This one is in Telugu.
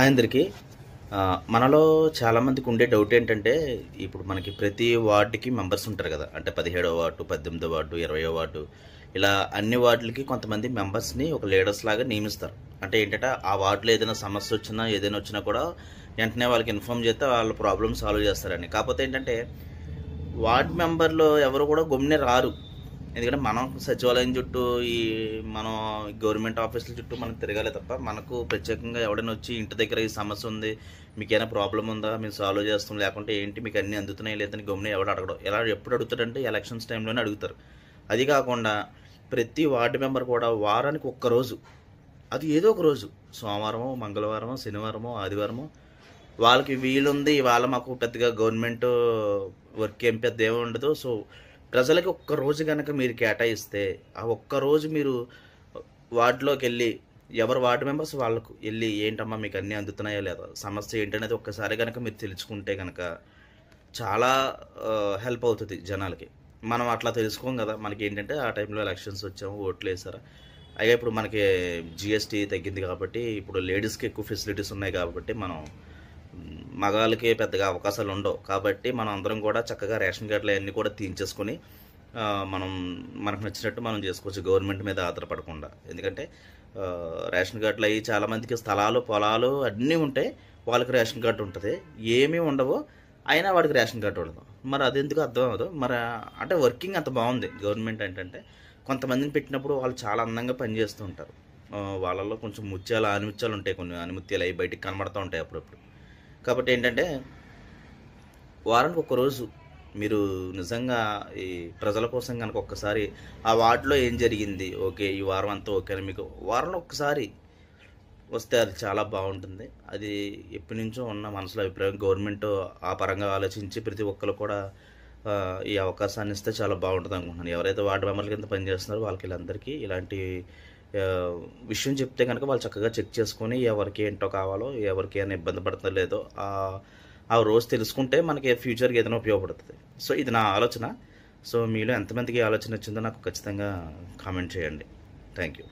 హాయ్ అందరికీ. మనలో చాలామందికి ఉండే డౌట్ ఏంటంటే, ఇప్పుడు మనకి ప్రతి వార్డుకి మెంబర్స్ ఉంటారు కదా. అంటే 17వ వార్డు, 18వ వార్డు, 20వ వార్డు, ఇలా అన్ని వార్డులకి కొంతమంది మెంబర్స్ని ఒక లీడర్స్ లాగా నియమిస్తారు. అంటే ఏంటంటే ఆ వార్డులో ఏదైనా సమస్య వచ్చినా ఏదైనా వచ్చినా కూడా వెంటనే వాళ్ళకి ఇన్ఫామ్ చేస్తే వాళ్ళ ప్రాబ్లమ్ సాల్వ్ చేస్తారని. కాకపోతే ఏంటంటే వార్డ్ మెంబర్లు ఎవరు కూడా గమ్మునే రారు. ఎందుకంటే మనం సచివాలయం చుట్టూ మనం గవర్నమెంట్ ఆఫీసుల చుట్టూ మనం తిరగాలి తప్ప, మనకు ప్రత్యేకంగా ఎవడైనా వచ్చి ఇంటి దగ్గర ఈ సమస్య ఉంది, మీకు ఏమైనా ప్రాబ్లం ఉందా, మేము సాల్వ్ చేస్తాం, లేకుంటే ఏంటి మీకు అన్నీ అందుతున్నాయి లేదని గమ్మున ఎవడు అడగడం. ఎలా ఎప్పుడు అడుగుతాడంటే ఎలక్షన్స్ టైంలోనే అడుగుతారు. అది కాకుండా ప్రతి వార్డు మెంబర్ కూడా వారానికి ఒక్కరోజు, అది ఏదో ఒక రోజు, సోమవారమో, మంగళవారమో, శనివారమో, ఆదివారమో, వాళ్ళకి వీలుంది. ఇవాళ మాకు పెద్దగా గవర్నమెంట్ వర్క్ ఏం పెద్ద ఏమి ఉండదు. సో ప్రజలకి ఒక్కరోజు కనుక మీరు కేటాయిస్తే, ఆ ఒక్కరోజు మీరు వార్డులోకి వెళ్ళి ఎవరు వార్డు మెంబర్స్ వాళ్ళకు వెళ్ళి ఏంటమ్మా మీకు అన్నీ అందుతున్నాయా లేదా, సమస్య ఏంటనేది ఒక్కసారి కనుక మీరు తెలుసుకుంటే కనుక చాలా హెల్ప్ అవుతుంది జనాలకి. మనం అట్లా తెలుసుకోం కదా. మనకి ఏంటంటే ఆ టైంలో ఎలక్షన్స్ వచ్చాము, ఓట్లు వేసారా, అయ్యా ఇప్పుడు మనకి జిఎస్టీ తగ్గింది కాబట్టి ఇప్పుడు లేడీస్కి ఎక్కువ ఫెసిలిటీస్ ఉన్నాయి కాబట్టి మనం మగాళ్ళకి పెద్దగా అవకాశాలు ఉండవు. కాబట్టి మనం అందరం కూడా చక్కగా రేషన్ కార్డులు అన్నీ కూడా తీయించేసుకొని మనకు నచ్చినట్టు మనం చేసుకోవచ్చు, గవర్నమెంట్ మీద ఆధారపడకుండా. ఎందుకంటే రేషన్ కార్డులు అవి చాలామందికి స్థలాలు, పొలాలు అన్నీ ఉంటాయి, వాళ్ళకి రేషన్ కార్డు ఉంటుంది. ఏమీ ఉండవు, అయినా వాడికి రేషన్ కార్డు ఉండదు. మరి అదెందుకు అర్థం అవ్వదు. మరి అంటే వర్కింగ్ అంత బాగుంది గవర్నమెంట్. ఏంటంటే కొంతమందిని పెట్టినప్పుడు వాళ్ళు చాలా అందంగా పనిచేస్తూ ఉంటారు. వాళ్ళల్లో కొంచెం ఆనిముత్యాలు ఉంటాయి, కొన్ని ఆనిముత్యాలు అవి బయటికి కనబడుతూ ఉంటాయి అప్పుడప్పుడు. కాబట్టి ఏంటంటే వారానికి ఒక్కరోజు మీరు నిజంగా ఈ ప్రజల కోసం కనుక ఒక్కసారి ఆ వార్డులో ఏం జరిగింది, ఓకే ఈ వారం అంతా ఓకే అని మీకు వారంలో ఒక్కసారి వస్తే అది చాలా బాగుంటుంది. అది ఎప్పటి నుంచో ఉన్న మనసులో అభిప్రాయం. గవర్నమెంట్ ఆ పరంగా ఆలోచించి ప్రతి ఒక్కరు కూడా ఈ అవకాశాన్ని ఇస్తే చాలా బాగుంటుంది అనుకుంటున్నాను. ఎవరైతే వార్డు మెంబర్ల కింద పనిచేస్తున్నారో వాళ్ళకి వీళ్ళందరికీ ఇలాంటి విషయం చెప్తే కనుక వాళ్ళు చక్కగా చెక్ చేసుకొని ఎవరికి ఏంటో కావాలో, ఎవరికి ఏమైనా ఇబ్బంది పడుతుందో లేదో ఆ రోజు తెలుసుకుంటే మనకి ఫ్యూచర్కి ఏదైనా ఉపయోగపడుతుంది. సో ఇది నా ఆలోచన. సో మీలో ఎంతమందికి ఆలోచన వచ్చిందో నాకు ఖచ్చితంగా కామెంట్ చేయండి. Thank you.